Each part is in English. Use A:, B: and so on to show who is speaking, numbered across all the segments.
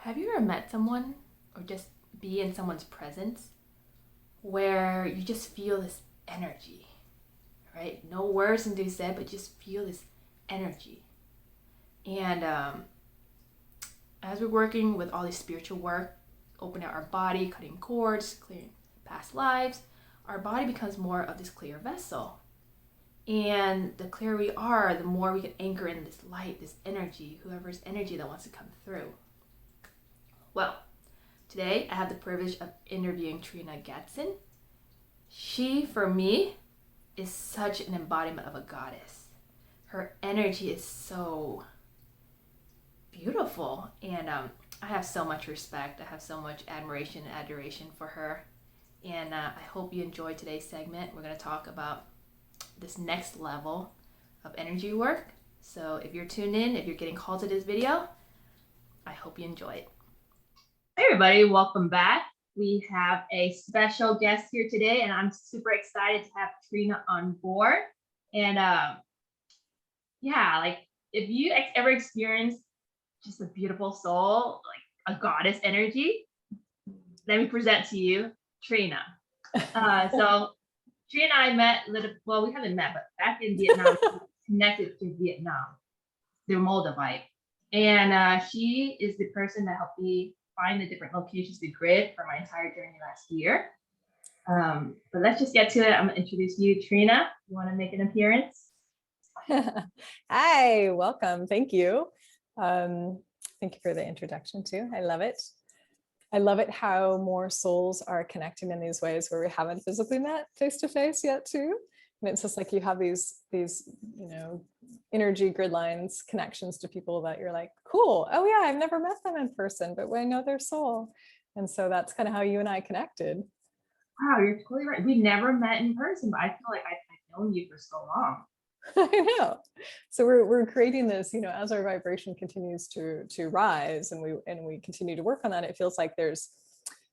A: Have you ever met someone or just be in someone's presence where you just feel this energy, right? No words can be said, but just feel this energy. And as we're working with all this spiritual work, opening out our body, cutting cords, clearing past lives, our body becomes more of this clear vessel. And the clearer we are, the more we can anchor in this light, this energy, whoever's energy that wants to come through. Well, today I have the privilege of interviewing Trina Gadsden. She, for me, is such an embodiment of a goddess. Her energy is so beautiful, and I have so much respect. I have so much admiration and adoration for her. And I hope you enjoy today's segment. We're going to talk about this next level of energy work. So if you're tuned in, if you're getting called to this video, I hope you enjoy it. Hey everybody, welcome back. We have a special guest here today, and I'm super excited to have Trina on board. And if you ever experienced just a beautiful soul, like a goddess energy, let me present to you Trina. So Trina and I met, we haven't met, but back in Vietnam, connected to Vietnam, through Moldavite. And she is the person that helped me find the different locations to grid for my entire journey last year. But let's just get to it. I'm going to introduce you, Trina. You want to make an appearance?
B: Hi, welcome. Thank you. Thank you for the introduction too. I love it. I love it how more souls are connecting in these ways where we haven't physically met face to face yet too. And it's just like you have these energy grid lines, connections to people that you're like, cool. Oh yeah, I've never met them in person, but I know their soul. And so that's kind of how you and I connected.
A: Wow, you're totally right. We never met in person, but I feel like I've known you for so long.
B: I know. So we're creating this, as our vibration continues to rise and we continue to work on that, it feels like there's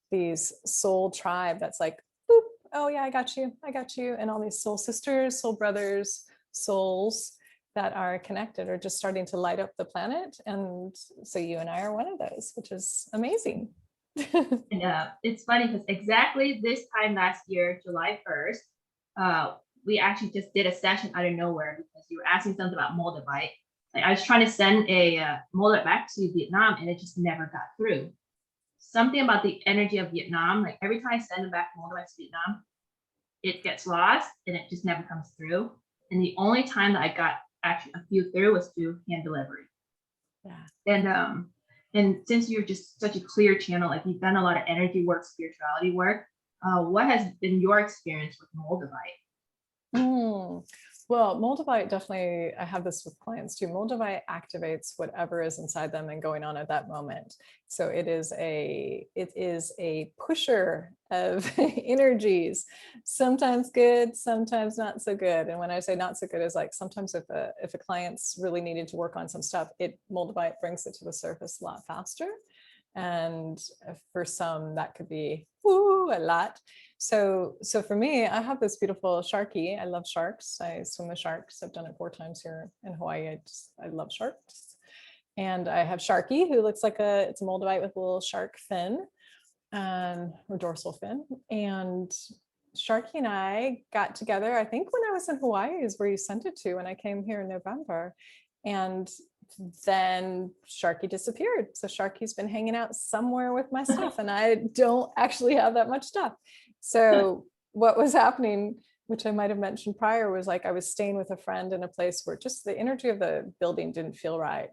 B: these soul tribe that's like, boop, oh yeah, I got you, and all these soul sisters, soul brothers, souls that are connected are just starting to light up the planet. And so you and I are one of those, which is amazing.
A: And it's funny because exactly this time last year, July 1st, we actually just did a session out of nowhere because you were asking something about Moldavite. Like I was trying to send a Moldavite back to Vietnam and it just never got through. Something about the energy of Vietnam, like every time I send them back Moldavite to Vietnam, it gets lost and it just never comes through. And the only time that I got actually a few through was through hand delivery. Yeah. And since you're just such a clear channel, like you've done a lot of energy work, spirituality work, what has been your experience with Moldavite?
B: Well, Moldavite definitely, I have this with clients too. Moldavite activates whatever is inside them and going on at that moment. So it is a pusher of energies, sometimes good, sometimes not so good. And when I say not so good, is like sometimes if a client's really needed to work on some stuff, Moldavite brings it to the surface a lot faster. And for some that could be a lot. So for me, I have this beautiful sharky. I love sharks. I swim with sharks. I've done it 4 times here in Hawaii. I love sharks. And I have Sharky, who looks like it's a Moldavite with a little shark fin, or dorsal fin. And Sharky and I got together, I think when I was in Hawaii is where you sent it to when I came here in November. And then Sharky disappeared. So Sharky's been hanging out somewhere with my stuff and I don't actually have that much stuff. So what was happening, which I might have mentioned prior, was like I was staying with a friend in a place where just the energy of the building didn't feel right.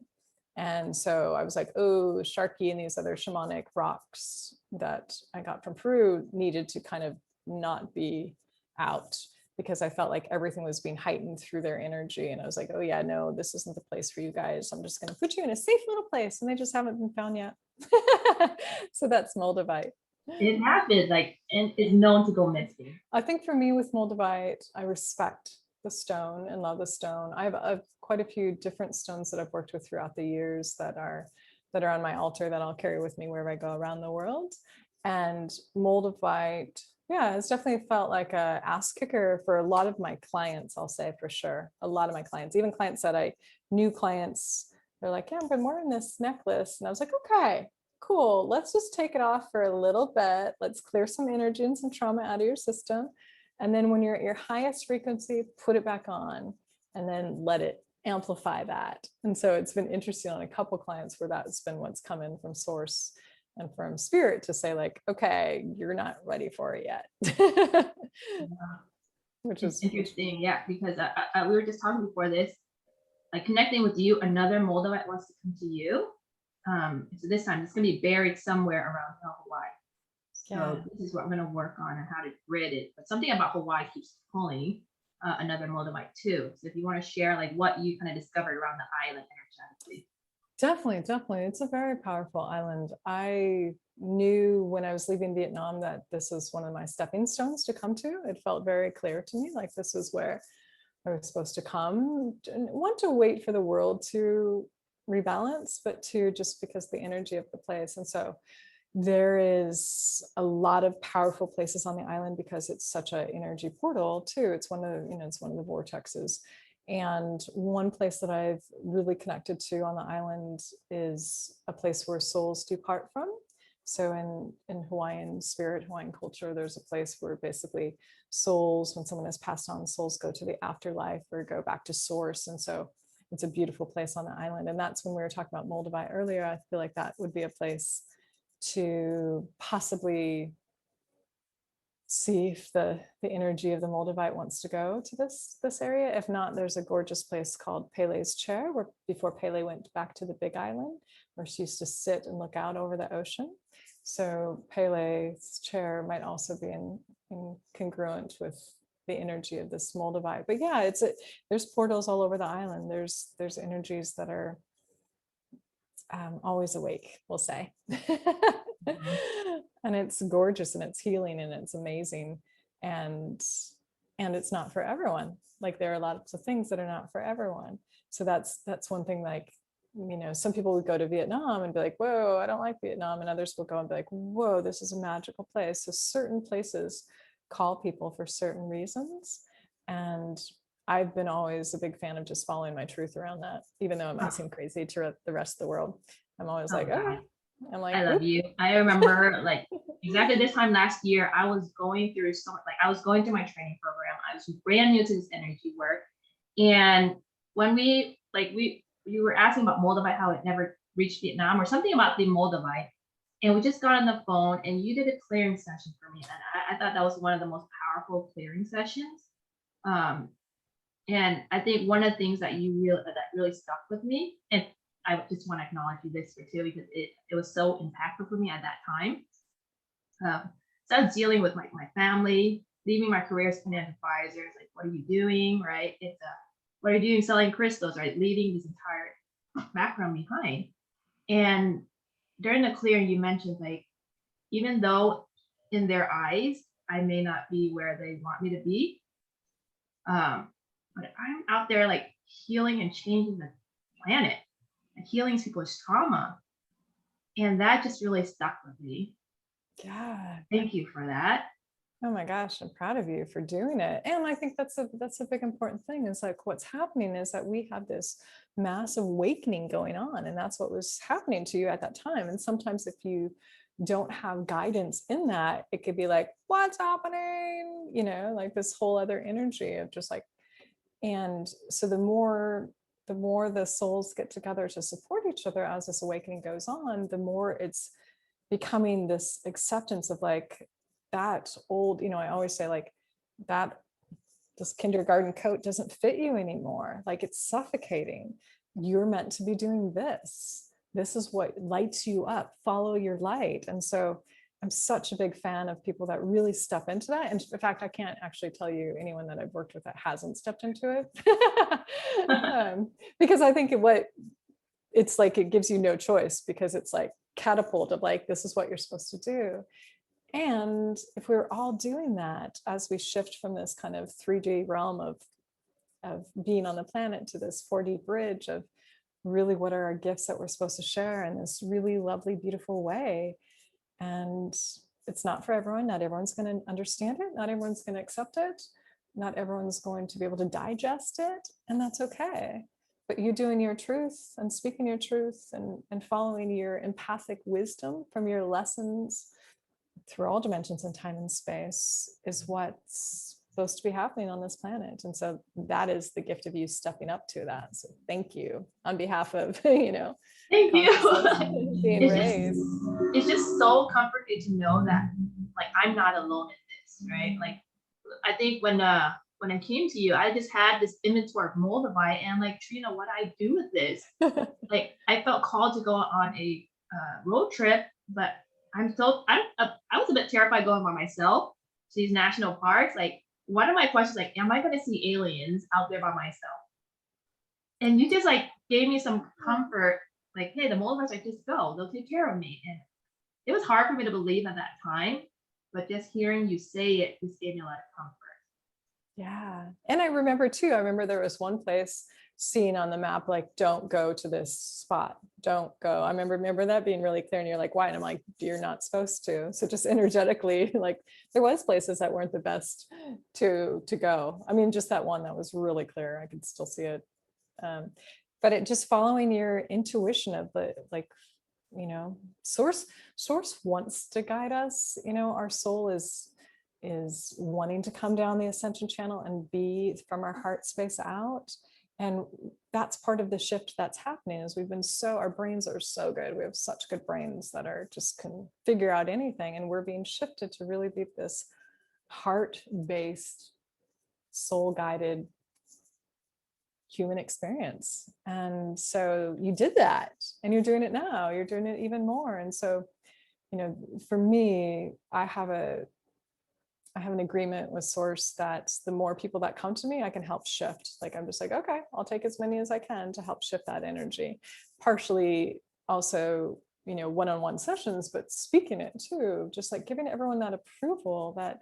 B: And so I was like, oh, Sharky and these other shamanic rocks that I got from Peru needed to kind of not be out, because I felt like everything was being heightened through their energy. And I was like, oh yeah, no, this isn't the place for you guys. I'm just going to put you in a safe little place. And they just haven't been found yet. So that's Moldavite.
A: It happens, and is known to go missing.
B: I think for me with Moldavite, I respect the stone and love the stone. I have quite a few different stones that I've worked with throughout the years that are on my altar that I'll carry with me wherever I go around the world. And Moldavite, yeah, it's definitely felt like a ass kicker for a lot of my clients, I'll say for sure. A lot of my clients, even clients that new clients, they're like, yeah, I've been wearing this necklace. And I was like, okay, cool, let's just take it off for a little bit. Let's clear some energy and some trauma out of your system. And then when you're at your highest frequency, put it back on and then let it amplify that. And so it's been interesting on a couple clients where that's been what's come in from source and from spirit to say like, okay, you're not ready for it yet. Which
C: It's
B: is
C: interesting. Yeah, because we were just talking before this, like connecting with you, another Moldavite wants to come to you. So this time it's gonna be buried somewhere around Hawaii. So this is what I'm gonna work on and how to grid it. But something about Hawaii keeps pulling another Moldavite too. So if you want to share like what you kind of discovered around the island energetically.
B: Definitely. It's a very powerful island. I knew when I was leaving Vietnam that this was one of my stepping stones to come to. It felt very clear to me, like this is where I was supposed to come and want to wait for the world to rebalance, but to just because the energy of the place. And so there is a lot of powerful places on the island because it's such an energy portal too. It's one of, it's one of the vortexes. And one place that I've really connected to on the island is a place where souls do part from. So in Hawaiian spirit, Hawaiian culture, there's a place where basically souls, when someone has passed on, souls go to the afterlife or go back to source. And so it's a beautiful place on the island. And that's when we were talking about Moldavite earlier. I feel like that would be a place to possibly see if the energy of the Moldavite wants to go to this area. If not, there's a gorgeous place called Pele's Chair, where before Pele went back to the Big Island, where she used to sit and look out over the ocean. So Pele's Chair might also be in congruent with the energy of this Moldavite. But yeah, there's portals all over the island. There's energies that are always awake, we'll say. And it's gorgeous and it's healing and it's amazing. And it's not for everyone. Like there are lots of things that are not for everyone. So that's one thing, like, some people would go to Vietnam and be like, whoa, I don't like Vietnam. And others will go and be like, whoa, this is a magical place. So certain places call people for certain reasons. And I've been always a big fan of just following my truth around that, even though it might seem crazy to the rest of the world. I'm always like, oh, I'm like,
C: I love you. I remember like exactly this time last year, I was going through I was going through my training program. I was brand new to this energy work. And when you were asking about Moldavite, how it never reached Vietnam or something about the Moldavite. And we just got on the phone and you did a clearing session for me. And I thought that was one of the most powerful clearing sessions. And I think one of the things that really stuck with me, and I just want to acknowledge you this for too, because it was so impactful for me at that time. So I was dealing with my family, leaving my career as financial advisors. Like, what are you doing, right? What are you doing selling crystals, right? Leaving this entire background behind. And during the clearing, you mentioned like, even though in their eyes, I may not be where they want me to be, but I'm out there like healing and changing the planet and healing people's trauma. And that just really stuck with me.
B: yeah.
C: Thank you for that.
B: Oh my gosh, I'm proud of you for doing it. And I think that's a big important thing, is like what's happening is that we have this massive awakening going on, and that's what was happening to you at that time. And sometimes if you don't have guidance in that, it could be like, what's happening? Like this whole other energy of just like, and so the more the souls get together to support each other as this awakening goes on, the more it's becoming this acceptance of like that old, I always say like that this kindergarten coat doesn't fit you anymore. Like it's suffocating. You're meant to be doing this. This is what lights you up. Follow your light. And so I'm such a big fan of people that really step into that. And in fact, I can't actually tell you anyone that I've worked with that hasn't stepped into it. Because I think it's like, it gives you no choice, because it's like catapult of like, this is what you're supposed to do. And if we're all doing that, as we shift from this kind of 3D realm of being on the planet to this 4D bridge of really what are our gifts that we're supposed to share in this really lovely, beautiful way. And it's not for everyone. Not everyone's going to understand it. Not everyone's going to accept it. Not everyone's going to be able to digest it. And that's okay. but you doing your truth and speaking your truth and following your empathic wisdom from your lessons through all dimensions in time and space is what's supposed to be happening on this planet. And so that is the gift of you stepping up to that. So thank you on behalf of, you know,
C: Thank you.
B: being
C: it's
B: raised.
C: just it's just so comforting to know that like I'm not alone in this, right? Like I think when I came to you, I just had this inventory of Moldavite and like, Trina, what do I do with this? Like I felt called to go on a road trip, but I was a bit terrified going by myself to these national parks. Like one of my questions, like, am I going to see aliens out there by myself? And you just like gave me some comfort, like, hey, the Moldavites, like, just go, they'll take care of me. And it was hard for me to believe at that time, but just hearing you say it just gave me a lot of comfort.
B: Yeah. And I remember there was one place seen on the map, like, don't go to this spot, don't go. I remember that being really clear, and you're like, why? And I'm like, you're not supposed to. So just energetically, like there was places that weren't the best to go. I mean, just that one that was really clear. I could still see it. But it just following your intuition of the, like, you know, source wants to guide us. You know, our soul is wanting to come down the ascension channel and be from our heart space out. And that's part of the shift that's happening, is our brains are so good. We have such good brains that are just can figure out anything. And we're being shifted to really be this heart-based, soul-guided human experience. And so you did that, and you're doing it now, you're doing it even more. And so, you know, for me, I have an agreement with Source that the more people that come to me, I can help shift. Like, I'm just like, okay, I'll take as many as I can to help shift that energy. Partially also, you know, one-on-one sessions, but speaking it too, just like giving everyone that approval that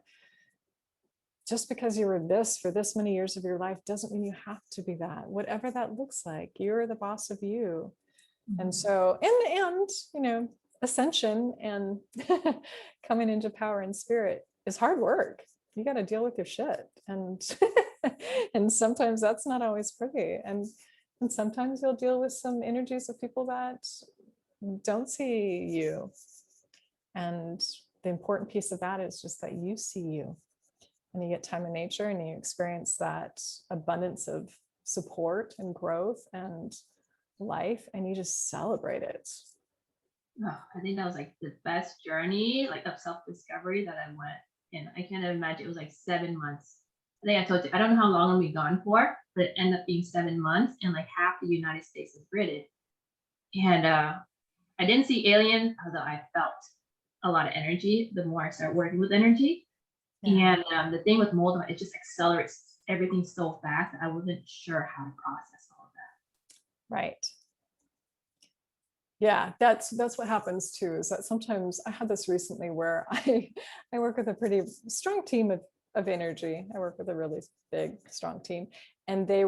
B: just because you were this for this many years of your life doesn't mean you have to be that. Whatever that looks like, you're the boss of you. Mm-hmm. And so, and you know, ascension and coming into power and spirit is hard work. You got to deal with your shit, and and sometimes that's not always pretty, and sometimes you'll deal with some energies of people that don't see you. And the important piece of that is just that you see you, and you get time in nature, and you experience that abundance of support and growth and life, and you just celebrate it.
C: Oh, I think that was like the best journey, like, of self-discovery that I went. And I can't imagine, it was like 7 months. I think I told you, I don't know how long I'll be gone for, but it ended up being 7 months, and like half the United States is gridded. And I didn't see aliens, although I felt a lot of energy the more I started working with energy. Yeah. And the thing with Moldavite, it just accelerates everything so fast that I wasn't sure how to process all of that.
B: Right. Yeah, that's what happens too, is that sometimes I had this recently where I work with a pretty strong team of energy. I work with a really big, strong team, and they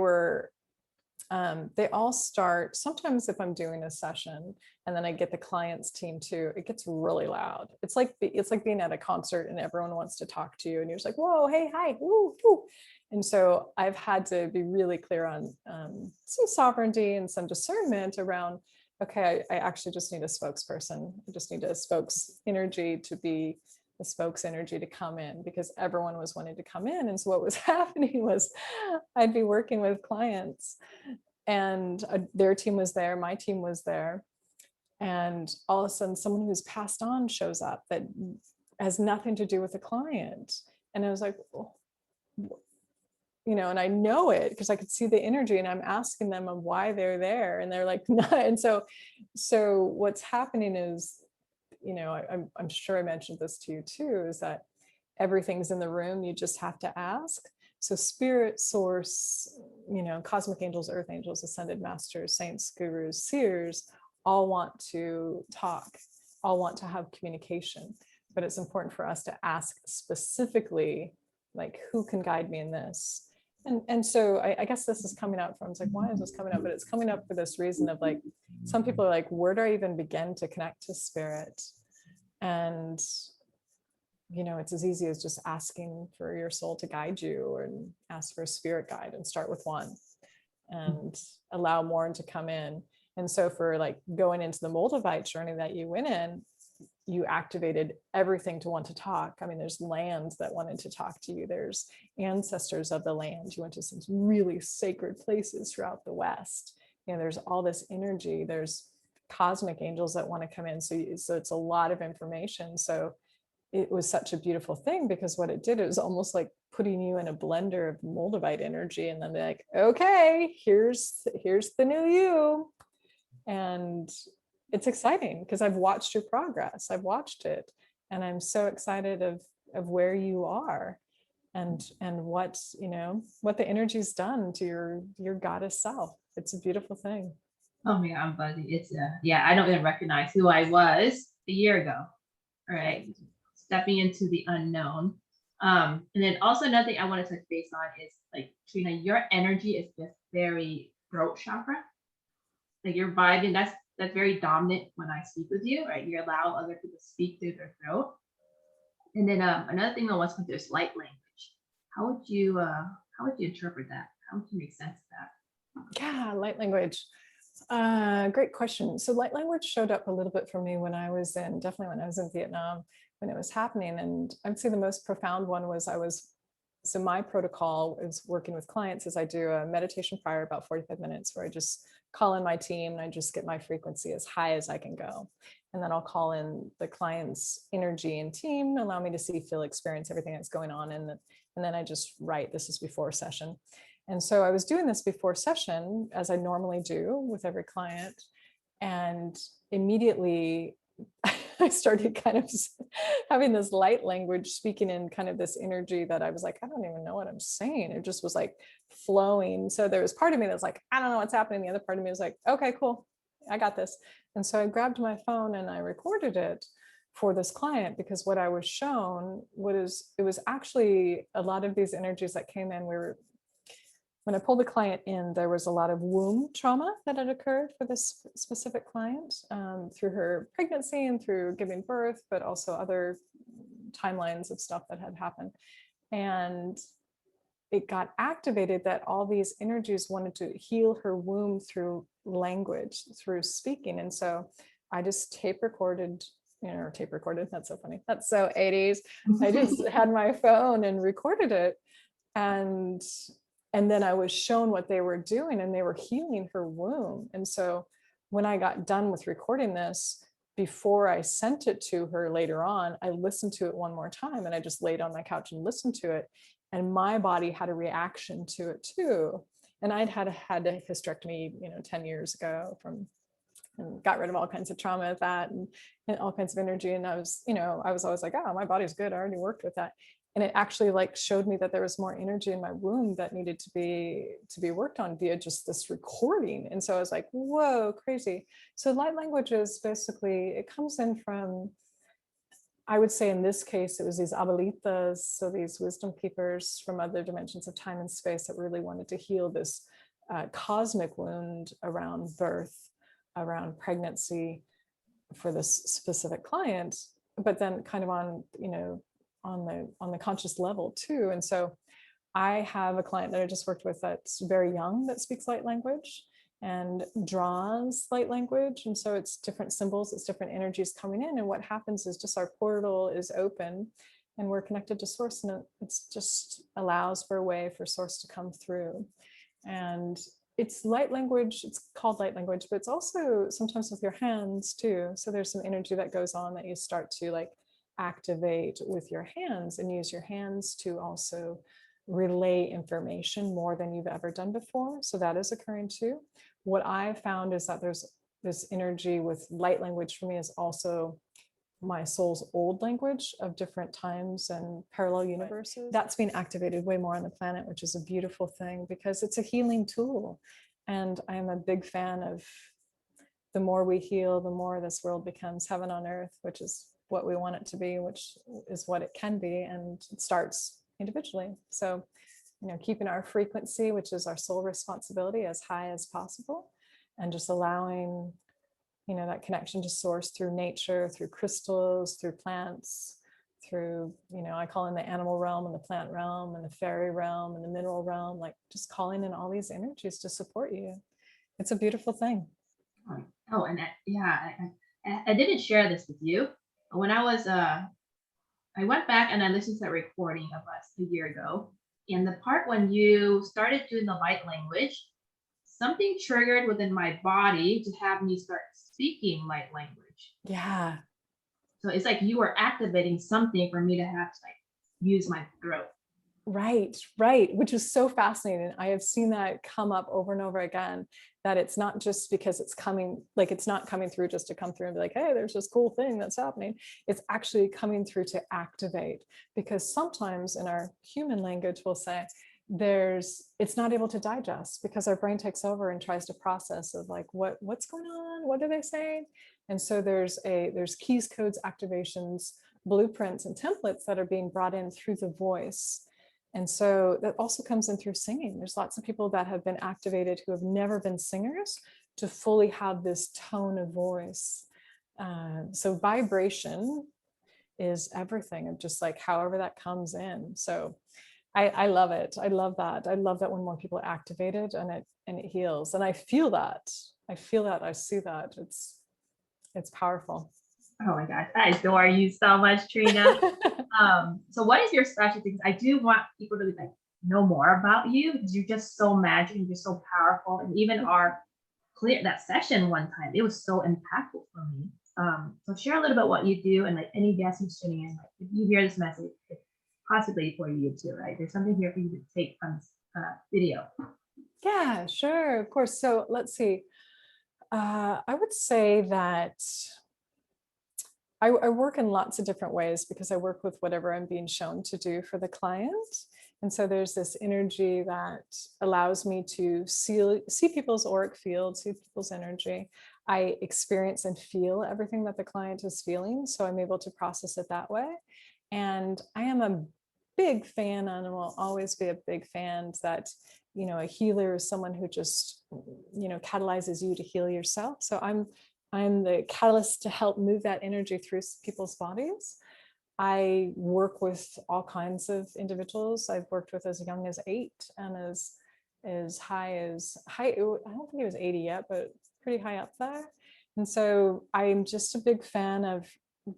B: all start, sometimes if I'm doing a session and then I get the client's team too, it gets really loud. It's like being at a concert and everyone wants to talk to you, and you're just like, whoa, hey, hi, woo, woo. And so I've had to be really clear on some sovereignty and some discernment around, okay, I actually just need a spokesperson. I just need a spokes energy to be the spokes energy to come in, because everyone was wanting to come in. And so what was happening was I'd be working with clients, and their team was there, my team was there, and all of a sudden someone who's passed on shows up that has nothing to do with the client. And I was like, oh, you know, and I know it because I could see the energy, and I'm asking them of why they're there, and they're like, no. And so what's happening is, you know, I'm sure I mentioned this to you too, is that everything's in the room. You just have to ask. So spirit, source, you know, cosmic angels, earth angels, ascended masters, saints, gurus, seers, all want to talk, all want to have communication. But it's important for us to ask specifically, like, who can guide me in this? And so I guess this is coming up from, it's like, why is this coming up? But it's coming up for this reason of, like, some people are like, where do I even begin to connect to spirit? And, you know, it's as easy as just asking for your soul to guide you, and ask for a spirit guide and start with one. and allow more to come in. And so for like going into the Moldavite journey that you went in, you activated everything to want to talk. I mean, there's lands that wanted to talk to you. There's ancestors of the land. You went to some really sacred places throughout the West. You know, there's all this energy. There's cosmic angels that want to come in. So it's a lot of information. So it was such a beautiful thing, because what it did, it was almost like putting you in a blender of Moldavite energy, and then be like, okay, here's the new you. And it's exciting because I've watched your progress. I've watched it, and I'm so excited of where you are, and what, you know, what the energy's done to your goddess self. It's a beautiful thing.
C: Oh my God, I'm buzzing. It's yeah, I don't even recognize who I was a year ago. All right. Stepping into the unknown. And then also another thing I want to touch base on is, like, Trina, your energy is just very throat chakra. Like, you're vibing, that's very dominant when I speak with you, right? You allow other people to speak through their throat. And then another thing I want to is light language. How would you interpret that? How would you make sense of that?
B: Yeah, light language. Great question. So light language showed up a little bit for me when I was in Vietnam, when it was happening. And I'd say the most profound one was so my protocol is working with clients is I do a meditation prior, about 45 minutes, where I just call in my team and I just get my frequency as high as I can go. And then I'll call in the client's energy and team, allow me to see, feel, experience everything that's going on. And then I just write. This is before session. And so I was doing this before session, as I normally do with every client. And immediately I started kind of having this light language, speaking in kind of this energy that I was like, I don't even know what I'm saying. It just was like flowing. So there was part of me that's like, I don't know what's happening. The other part of me was like, okay, cool, I got this. And so I grabbed my phone and I recorded it for this client, because what I was shown it was actually a lot of these energies that came in. When I pulled the client in, there was a lot of womb trauma that had occurred for this specific client, through her pregnancy and through giving birth, but also other timelines of stuff that had happened. And it got activated that all these energies wanted to heal her womb through language, through speaking. And so I just tape recorded, that's so funny. That's so 80s. I just had my phone and recorded it. And then I was shown what they were doing, and they were healing her womb. And so when I got done with recording this, before I sent it to her later on, I listened to it one more time, and I just laid on my couch and listened to it. And my body had a reaction to it too. And I'd had a hysterectomy, 10 years ago, and got rid of all kinds of trauma with that, and all kinds of energy. And I was always like, oh, my body's good. I already worked with that. And it actually like showed me that there was more energy in my womb that needed to be worked on via just this recording. And so I was like, whoa, crazy. So light language is basically, it comes in from, I would say in this case, it was these abuelitas, so these wisdom keepers from other dimensions of time and space that really wanted to heal this cosmic wound around birth, around pregnancy for this specific client, but then kind of on the conscious level too. And so I have a client that I just worked with that's very young, that speaks light language and draws light language. And so it's different symbols, it's different energies coming in. And what happens is just our portal is open and we're connected to source, and it's just allows for a way for source to come through. And it's light language, it's called light language, but it's also sometimes with your hands too. So there's some energy that goes on that you start to like activate with your hands, and use your hands to also relay information more than you've ever done before. So that is occurring too. What I found is that there's this energy with light language for me is also my soul's old language of different times and parallel universes. That's being activated way more on the planet, which is a beautiful thing because it's a healing tool. And I'm a big fan of the more we heal, the more this world becomes heaven on earth, which is what we want it to be, which is what it can be. And it starts individually. So, keeping our frequency, which is our soul responsibility, as high as possible, and just allowing, that connection to source through nature, through crystals, through plants, through, I call in the animal realm and the plant realm and the fairy realm and the mineral realm, like just calling in all these energies to support you. It's a beautiful thing.
C: Oh, and I didn't share this with you. When I was, I went back and I listened to that recording of us a year ago. And the part when you started doing the light language, something triggered within my body to have me start speaking light language.
B: Yeah.
C: So it's like you were activating something for me to have to like use my throat.
B: Right, which is so fascinating. I have seen that come up over and over again, that it's not just because it's coming, like it's not coming through just to come through and be like, hey, there's this cool thing that's happening. It's actually coming through to activate, because sometimes in our human language, we'll say it's not able to digest because our brain takes over and tries to process of like, what's going on? What are they saying? And so there's keys, codes, activations, blueprints, and templates that are being brought in through the voice. And so that also comes in through singing. There's lots of people that have been activated who have never been singers to fully have this tone of voice. So vibration is everything, of just like however that comes in. So I love it. I love that. I love that when more people are activated and it heals. And I feel that. I see that. It's powerful.
C: Oh my gosh, I adore you so much, Trina. So what is your specialty? Because I do want people to like know more about you, because you're just so magic and you're so powerful. And even that session one time, it was so impactful for me. So share a little bit what you do, and like any guests who's tuning in, like if you hear this message, it's possibly for you too, right? There's something here for you to take from this video.
B: Yeah, sure, of course. So let's see. I would say that I work in lots of different ways, because I work with whatever I'm being shown to do for the client. And so there's this energy that allows me to see people's auric field, see people's energy. I experience and feel everything that the client is feeling, so I'm able to process it that way. And I am a big fan, and will always be a big fan, that a healer is someone who just catalyzes you to heal yourself. So I'm the catalyst to help move that energy through people's bodies. I work with all kinds of individuals. I've worked with as young as 8 and as high, I don't think it was 80 yet, but pretty high up there. And so I'm just a big fan of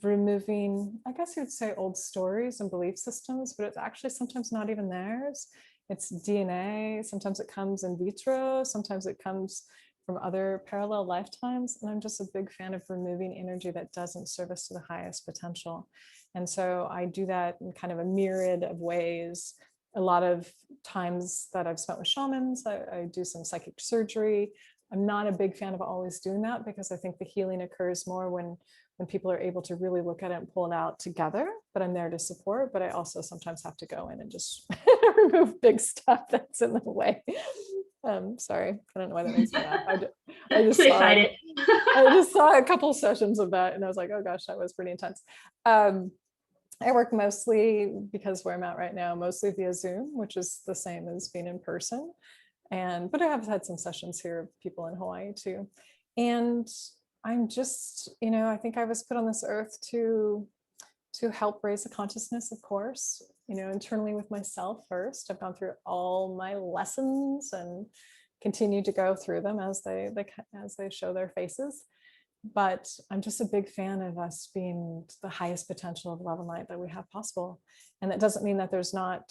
B: removing, I guess you would say, old stories and belief systems, but it's actually sometimes not even theirs. It's DNA. Sometimes it comes in vitro. Sometimes it comes from other parallel lifetimes. And I'm just a big fan of removing energy that doesn't serve us to the highest potential. And so I do that in kind of a myriad of ways. A lot of times that I've spent with shamans, I do some psychic surgery. I'm not a big fan of always doing that, because I think the healing occurs more when people are able to really look at it and pull it out together. But I'm there to support, but I also sometimes have to go in and just remove big stuff that's in the way. Sorry, I don't know why that makes me laugh. I just saw a couple sessions of that, and I was like, oh gosh, that was pretty intense. I work mostly, because where I'm at right now, mostly via Zoom, which is the same as being in person. But I have had some sessions here of people in Hawaii too. And I'm just, I think I was put on this earth to help raise the consciousness, of course, internally with myself first. I've gone through all my lessons and continue to go through them as they show their faces. But I'm just a big fan of us being the highest potential of love and light that we have possible. And that doesn't mean that there's not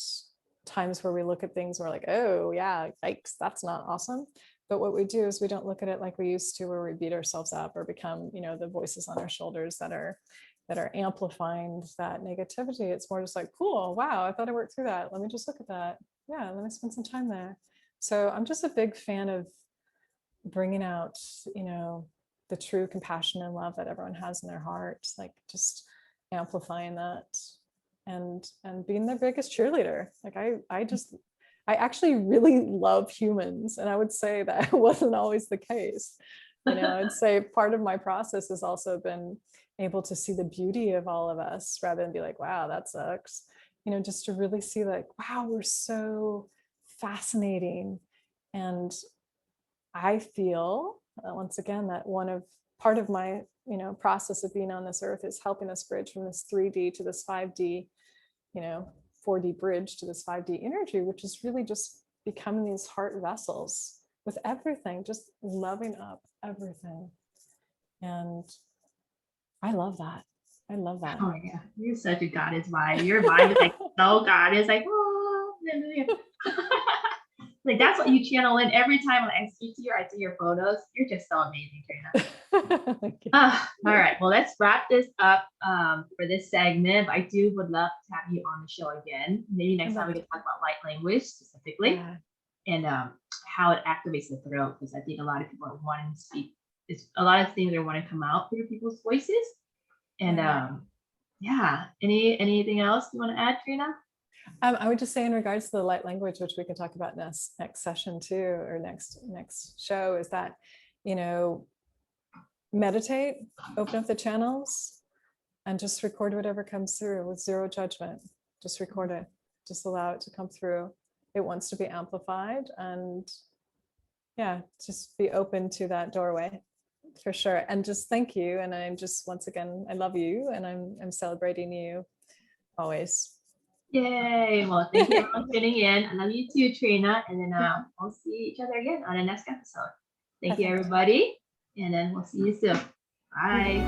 B: times where we look at things and we're like, oh yeah, yikes, that's not awesome. But what we do is we don't look at it like we used to, where we beat ourselves up or become, the voices on our shoulders that are amplifying that negativity. It's more just like, cool, wow, I thought I worked through that. Let me just look at that. Yeah, let me spend some time there. So I'm just a big fan of bringing out, the true compassion and love that everyone has in their heart, like just amplifying that and being their biggest cheerleader. Like I actually really love humans, and I would say that wasn't always the case. I'd say part of my process has also been able to see the beauty of all of us, rather than be like, wow, that sucks. Just to really see like, wow, we're so fascinating. And I feel once again that one of part of my, process of being on this earth is helping us bridge from this 3D to this 5D, 4D bridge to this 5D energy, which is really just becoming these heart vessels with everything, just loving up everything. And I love that. I love that.
C: Oh yeah, you're such a goddess vibe. Your vibe is like so goddess, like oh, like that's what you channel in every time when I speak to you or I see your photos. You're just so amazing, Trina. All right, well let's wrap this up for this segment. I would love to have you on the show again. Maybe next time we can talk about light language specifically, and how it activates the throat, because I think a lot of people are wanting to speak. It's a lot of things that want to come out through people's voices. And anything else you want to add, Trina?
B: I would just say in regards to the light language, which we can talk about next session too, or next show, is that, meditate, open up the channels, and just record whatever comes through with zero judgment. Just record it. Just allow it to come through. It wants to be amplified, and just be open to that doorway. For sure. And just thank you. And I'm just, once again, I love you, and I'm celebrating you always.
C: Yay. Well, thank you everyone for tuning in. I love you too, Trina. And then we'll see each other again on the next episode. Thank you, everybody. And then we'll see you soon. Bye.